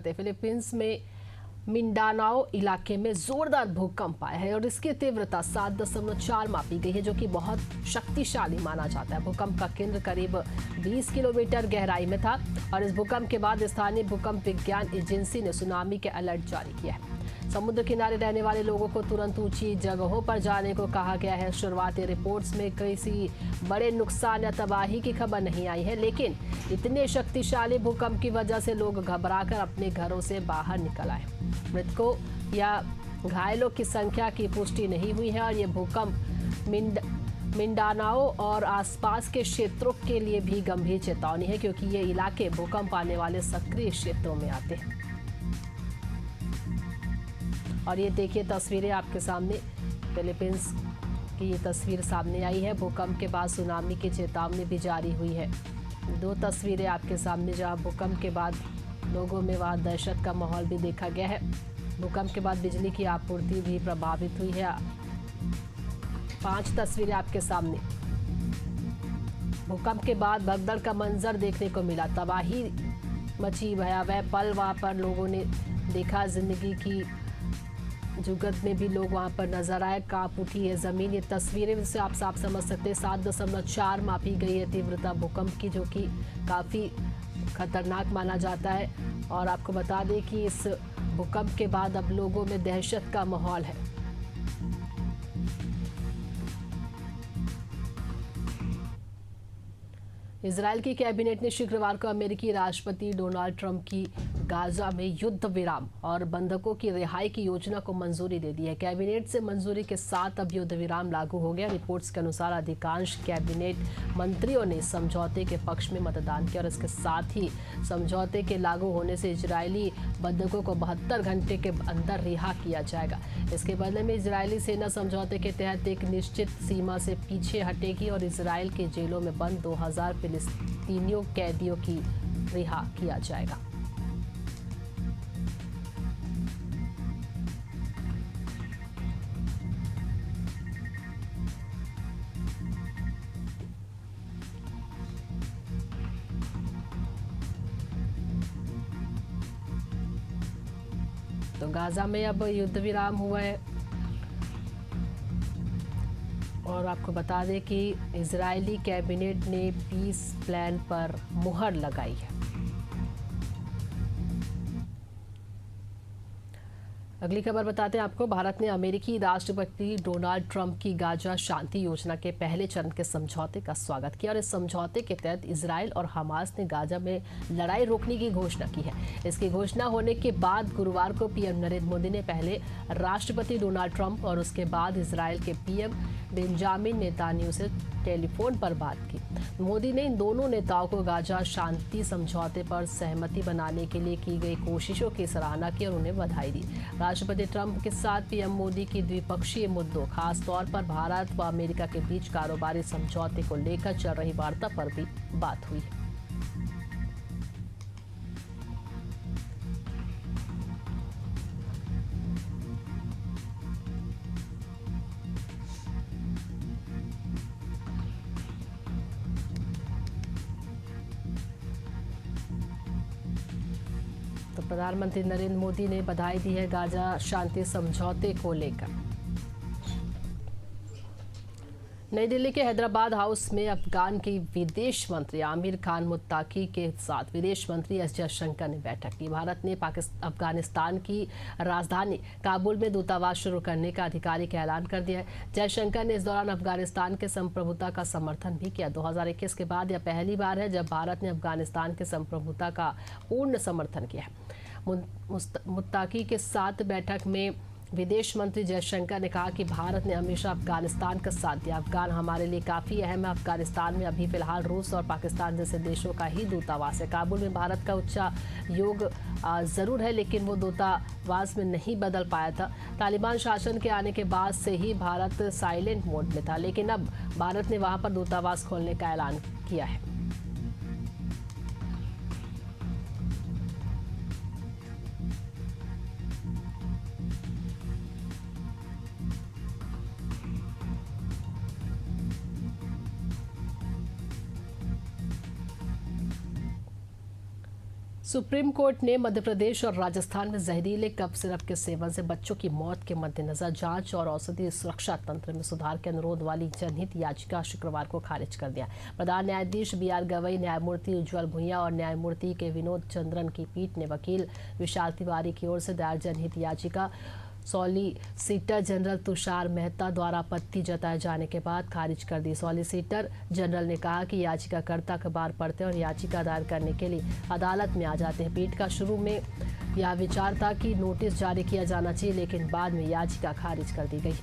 करते हैं। फिलीपींस में मिंडानाओ इलाके में जोरदार भूकंप आया है और इसकी तीव्रता 7.4 मापी गई है, जो कि बहुत शक्तिशाली माना जाता है। भूकंप का केंद्र करीब 20 किलोमीटर गहराई में था और इस भूकंप के बाद स्थानीय भूकंप विज्ञान एजेंसी ने सुनामी के अलर्ट जारी किया है। समुद्र किनारे रहने वाले लोगों को तुरंत ऊंची जगहों पर जाने को कहा गया है। शुरुआती रिपोर्ट्स में किसी बड़े नुकसान या तबाही की खबर नहीं आई है, लेकिन इतने शक्तिशाली भूकंप की वजह से लोग घबराकर अपने घरों से बाहर निकल आए। मृतकों या घायलों की संख्या की पुष्टि नहीं हुई है और ये भूकंप मिंडानाओ और आसपास के क्षेत्रों के लिए भी गंभीर चेतावनी है, क्योंकि ये इलाके भूकंप आने वाले सक्रिय क्षेत्रों में आते हैं। और ये देखिए तस्वीरें आपके सामने, फिलीपींस की ये तस्वीर सामने आई है। भूकंप के बाद सुनामी की चेतावनी भी जारी हुई है। दो तस्वीरें आपके सामने, जहां भूकंप के बाद लोगों में वहां दहशत का माहौल भी देखा गया है। भूकंप के बाद बिजली की आपूर्ति भी प्रभावित हुई है। 5 तस्वीरें आपके सामने। भूकंप के बाद भगदड़ का मंजर देखने को मिला, तबाही मची, भयावह पल वहां पर लोगों ने देखा। जिंदगी की जुगत में भी लोग वहां पर नजर आए, कांप उठी है जमीन। ये तस्वीरें से आप साफ समझ सकते हैं 7.4 मापी गई है तीव्रता भूकंप की, जो कि काफी खतरनाक माना जाता है। और आपको बता दें कि इस भूकंप के बाद अब लोगों में दहशत का माहौल है। इजराइल की कैबिनेट ने शुक्रवार को अमेरिकी राष्ट्रपति डोनाल्ड ट्रंप की गाजा में युद्ध विराम और बंधकों की रिहाई की योजना को मंजूरी दे दी है। कैबिनेट से मंजूरी के साथ अब युद्ध विराम लागू हो गया। रिपोर्ट्स के अनुसार अधिकांश कैबिनेट मंत्रियों ने समझौते के पक्ष में मतदान किया और इसके साथ ही समझौते के लागू होने से इजरायली बंधकों को 72 घंटे के अंदर रिहा किया जाएगा। इसके बदले में इजरायली सेना समझौते के तहत एक निश्चित सीमा से पीछे हटेगी और इजराइल के जेलों में बंद 2000 फिलिस्तीनियों कैदियों की रिहा किया जाएगा। तो गाजा में अब युद्ध विराम हुआ है और आपको बता दें कि इजरायली कैबिनेट ने पीस प्लान पर मुहर लगाई है। अगली खबर बताते हैं आपको। भारत ने अमेरिकी राष्ट्रपति डोनाल्ड ट्रंप की गाजा शांति योजना के पहले चरण के समझौते का स्वागत किया और इस समझौते के तहत इजराइल और हमास ने गाजा में लड़ाई रोकने की घोषणा की है। इसकी घोषणा होने के बाद गुरुवार को पीएम नरेंद्र मोदी ने पहले राष्ट्रपति डोनाल्ड ट्रंप और उसके बाद इजराइल के पीएम बेंजामिन नेतान्याहू से टेलीफोन पर बात की। मोदी ने इन दोनों नेताओं को गाजा शांति समझौते पर सहमति बनाने के लिए की गई कोशिशों की सराहना की और उन्हें बधाई दी। राष्ट्रपति ट्रंप के साथ पीएम मोदी की द्विपक्षीय मुद्दों, खास तौर पर भारत व अमेरिका के बीच कारोबारी समझौते को लेकर चल रही वार्ता पर भी बात हुई। तो प्रधानमंत्री नरेंद्र मोदी ने बधाई दी है गाजा शांति समझौते को लेकर। नई दिल्ली के हैदराबाद हाउस में अफगान के विदेश मंत्री आमिर खान मुत्ताकी के साथ विदेश मंत्री एस जयशंकर ने बैठक की। भारत ने अफगानिस्तान की राजधानी काबुल में दूतावास शुरू करने का आधिकारिक ऐलान कर दिया है। जयशंकर ने इस दौरान अफगानिस्तान के संप्रभुता का समर्थन भी किया। 2021 के बाद यह पहली बार है जब भारत ने अफगानिस्तान के संप्रभुता का पूर्ण समर्थन किया है। मुत्ताकी के साथ बैठक में विदेश मंत्री जयशंकर ने कहा कि भारत ने हमेशा अफगानिस्तान का साथ दिया। अफगान हमारे लिए काफ़ी अहम है। अफगानिस्तान में अभी फिलहाल रूस और पाकिस्तान जैसे देशों का ही दूतावास है। काबुल में भारत का उच्चायोग ज़रूर है, लेकिन वो दूतावास में नहीं बदल पाया था। तालिबान शासन के आने के बाद से ही भारत साइलेंट मोड में था, लेकिन अब भारत ने वहाँ पर दूतावास खोलने का ऐलान किया है। सुप्रीम कोर्ट ने मध्य प्रदेश और राजस्थान में जहरीले कफ सिरप के सेवन से बच्चों की मौत के मद्देनजर जांच और औषधि सुरक्षा तंत्र में सुधार के अनुरोध वाली जनहित याचिका शुक्रवार को खारिज कर दिया। प्रधान न्यायाधीश BR गवई, न्यायमूर्ति उज्ज्वल भुइयां और न्यायमूर्ति के विनोद चंद्रन की पीठ ने वकील विशाल तिवारी की ओर से दायर जनहित याचिका सॉलिसिटर जनरल तुषार मेहता द्वारा आपत्ति जताए जाने के बाद खारिज कर दी। सॉलिसिटर जनरल ने कहा कि याचिकाकर्ता अखबार पढ़ते और याचिका दायर करने के लिए अदालत में आ जाते हैं। पीठ का शुरू में यह विचार था कि नोटिस जारी किया जाना चाहिए, लेकिन बाद में याचिका खारिज कर दी गई।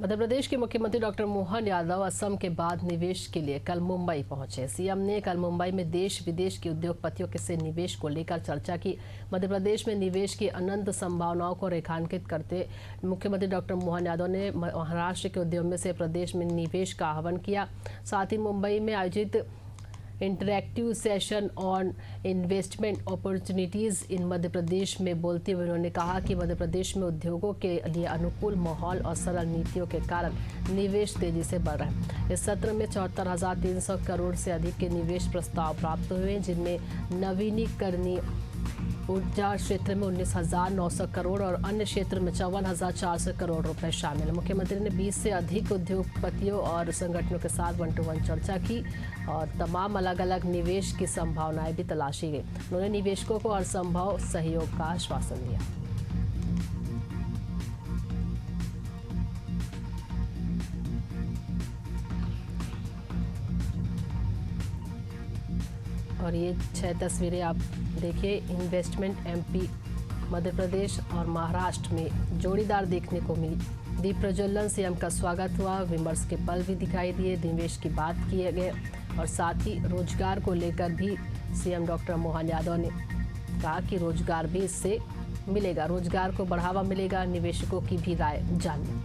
मध्य प्रदेश के मुख्यमंत्री डॉक्टर मोहन यादव असम के बाद निवेश के लिए कल मुंबई पहुंचे। सीएम ने कल मुंबई में देश विदेश के उद्योगपतियों के से निवेश को लेकर चर्चा की। मध्य प्रदेश में निवेश की अनंत संभावनाओं को रेखांकित करते मुख्यमंत्री डॉक्टर मोहन यादव ने महाराष्ट्र के उद्यमियों से प्रदेश में निवेश का आह्वान किया। साथ ही मुंबई में आयोजित interactive session on investment opportunities in Madhya Pradesh में बोलते हुए उन्होंने कहा कि मध्य प्रदेश में उद्योगों के लिए अनुकूल माहौल और सरल नीतियों के कारण निवेश तेजी से बढ़ रहा है। इस सत्र में 74,300 करोड़ से अधिक के निवेश प्रस्ताव प्राप्त हुए, जिनमें नवीनीकरणीय ऊर्जा क्षेत्र में 19,900 करोड़ और अन्य क्षेत्र में 54,400 करोड़ रुपए शामिल है। मुख्यमंत्री ने 20 से अधिक उद्योगपतियों और संगठनों के साथ 1-to-1 चर्चा की और तमाम अलग अलग निवेश की संभावनाएं भी तलाशी गई। उन्होंने निवेशकों को हर संभव सहयोग का आश्वासन दिया। और ये 6 तस्वीरें आप देखिए। इन्वेस्टमेंट MP मध्य प्रदेश और महाराष्ट्र में जोड़ीदार देखने को मिली। दीप प्रज्वलन से CM का स्वागत हुआ, विमर्श के पल भी दिखाई दिए, निवेश की बात किए गए और साथ ही रोजगार को लेकर भी CM डॉक्टर मोहन यादव ने कहा कि रोजगार भी इससे मिलेगा, रोजगार को बढ़ावा मिलेगा, निवेशकों की भी राय जानिए।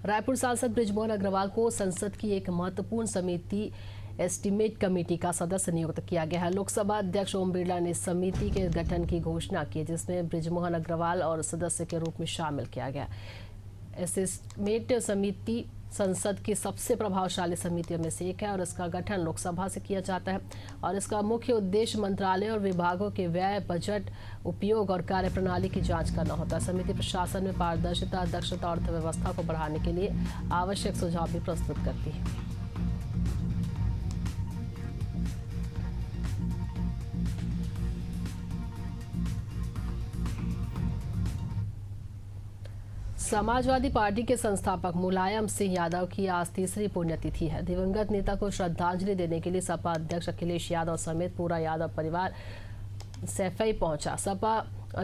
रायपुर सांसद बृजमोहन अग्रवाल को संसद की एक महत्वपूर्ण समिति एस्टीमेट कमेटी का सदस्य नियुक्त किया गया है। लोकसभा अध्यक्ष ओम बिरला ने समिति के गठन की घोषणा की, जिसमें बृजमोहन अग्रवाल और सदस्य के रूप में शामिल किया गया। एस्टीमेट समिति संसद की सबसे प्रभावशाली समितियों में से एक है और इसका गठन लोकसभा से किया जाता है और इसका मुख्य उद्देश्य मंत्रालय और विभागों के व्यय, बजट, उपयोग और कार्यप्रणाली की जांच करना होता है। समिति प्रशासन में पारदर्शिता, दक्षता और अर्थव्यवस्था को बढ़ाने के लिए आवश्यक सुझाव भी प्रस्तुत करती है। समाजवादी पार्टी के संस्थापक मुलायम सिंह यादव की आज तीसरी पुण्यतिथि है। दिवंगत नेता को श्रद्धांजलि देने के लिए सपा अध्यक्ष अखिलेश यादव समेत पूरा यादव परिवार सैफई पहुंचा। सपा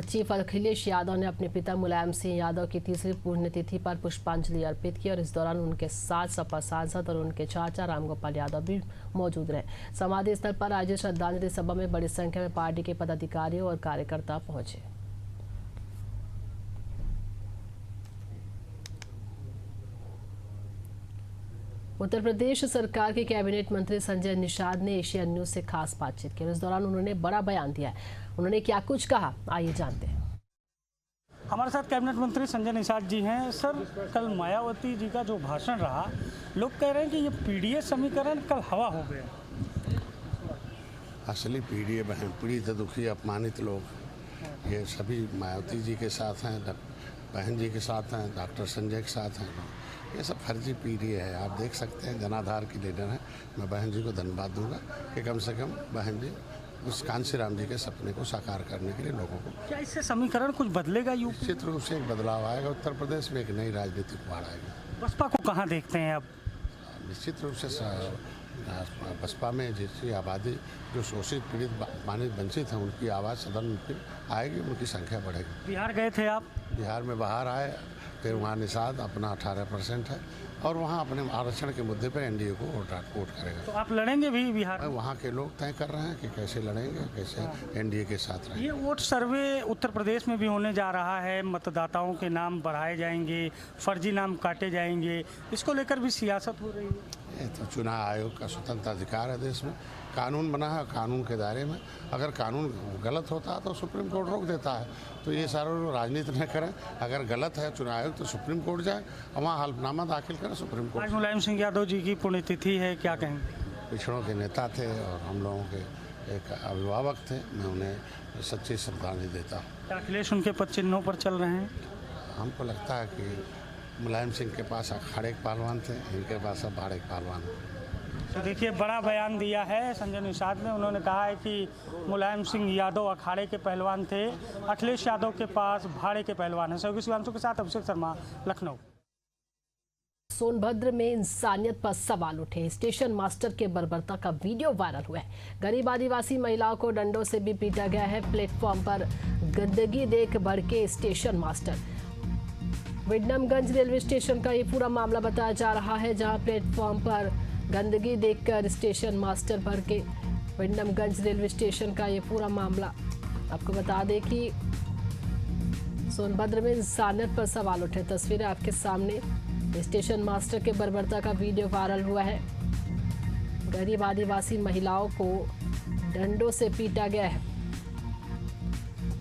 चीफ अखिलेश यादव ने अपने पिता मुलायम सिंह यादव की तीसरी पुण्यतिथि पर पुष्पांजलि अर्पित की और इस दौरान उनके साथ सपा सांसद और उनके चाचा रामगोपाल यादव भी मौजूद रहे। समाधि स्थल पर आयोजित श्रद्धांजलि सभा में बड़ी संख्या में पार्टी के पदाधिकारियों और कार्यकर्ता पहुंचे। उत्तर प्रदेश सरकार के कैबिनेट मंत्री संजय निषाद ने एशियन न्यूज से खास बातचीत की। इस दौरान उन्होंने बड़ा बयान दिया है। उन्होंने क्या कुछ कहा, आइए जानते हैं। हमारे साथ कैबिनेट मंत्री संजय निषाद जी हैं। सर, कल मायावती जी का जो भाषण रहा, लोग कह रहे हैं कि ये पीडीए समीकरण कल हवा हो गया। असली पीडीए बहन, पीड़ित दुखी अपमानित लोग ये सभी मायावती जी के साथ हैं, बहन जी के साथ हैं, डॉक्टर संजय के साथ हैं। ये सब फर्जी पीडीए है। आप देख सकते हैं जनाधार की लीडर है। मैं बहन जी को धन्यवाद दूंगा कि कम से कम बहन जी उस कांशीराम जी के सपने को साकार करने के लिए लोगों को। क्या इससे समीकरण कुछ बदलेगा? निश्चित रूप से एक बदलाव आएगा। उत्तर प्रदेश में एक नई राजनीतिक बाढ़ आएगी। बसपा को कहाँ देखते हैं आप? निश्चित रूप से बसपा में जिसकी आबादी जो शोषित, पीड़ित, वंचित हैं, उनकी आवाज़ सदन में फिर आएगी, उनकी संख्या बढ़ेगी। बिहार गए थे आप? बिहार में बाहर आए, फिर वहाँ निषाद अपना 18% है और वहाँ अपने आरक्षण के मुद्दे पर एनडीए को वोट करेगा। तो आप लड़ेंगे भी बिहार में? वहाँ के लोग तय कर रहे हैं कि कैसे लड़ेंगे, कैसे एनडीए के साथ रहेंगे। ये वोट सर्वे उत्तर प्रदेश में भी होने जा रहा है। मतदाताओं के नाम बढ़ाए जाएंगे, फर्जी नाम काटे जाएंगे, इसको लेकर भी सियासत हो रही है। ये तो चुनाव आयोग का स्वतंत्र अधिकार है देश में। कानून बना है, कानून के दायरे में अगर कानून गलत होता है तो सुप्रीम कोर्ट रोक देता है। तो ये सारे लोग राजनीति न करें, अगर गलत है चुनाव आयोग तो सुप्रीम कोर्ट जाए और वहाँ हल्फनामा दाखिल करें सुप्रीम कोर्ट। आज मुलायम सिंह यादव जी की पुण्यतिथि है, क्या कहेंगे? पिछड़ों के नेता थे और हम लोगों के एक अभिभावक थे, मैं उन्हें सच्ची श्रद्धांजलि देता हूँ। क्या अखिलेश उनके पद चिन्हों पर चल रहे हैं? हमको लगता है कि मुलायम सिंह के पास अखाड़े के पहलवान थे, इनके पास अब भाड़े के पहलवान हैं। तो देखिए, बड़ा बयान दिया है संजय निषाद ने। उन्होंने कहा है कि मुलायम सिंह यादव अखाड़े के पहलवान थे, अखिलेश यादव के पास भाड़े के पहलवान हैं। सहयोगी शिवांशु के साथ अभिषेक शर्मा, लखनऊ। सोनभद्र में इंसानियत पर सवाल उठे। स्टेशन मास्टर के बर्बरता का वीडियो वायरल हुआ है। गरीब आदिवासी महिलाओं को डंडों से भी पीटा गया है। प्लेटफॉर्म पर गंदगी देख भड़के स्टेशन मास्टर। विडनमगंज रेलवे स्टेशन का ये पूरा मामला बताया जा रहा है, जहां प्लेटफॉर्म पर गंदगी देखकर स्टेशन मास्टर भड़के। विडनमगंज रेलवे स्टेशन का ये पूरा मामला। आपको बता दें कि सोनभद्र में इंसानियत पर सवाल उठे। तस्वीरें आपके सामने। स्टेशन मास्टर के बर्बरता का वीडियो वायरल हुआ है। गरीब आदिवासी महिलाओं को डंडों से पीटा गया है।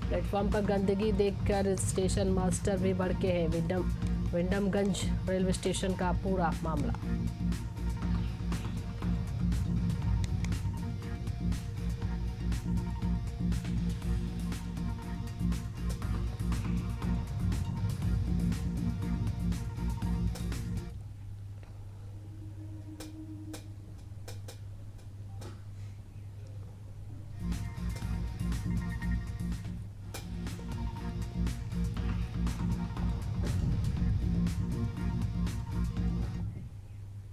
प्लेटफॉर्म पर गंदगी देखकर स्टेशन मास्टर भी भड़के हैं। विडनमगंज रेलवे स्टेशन का पूरा मामला।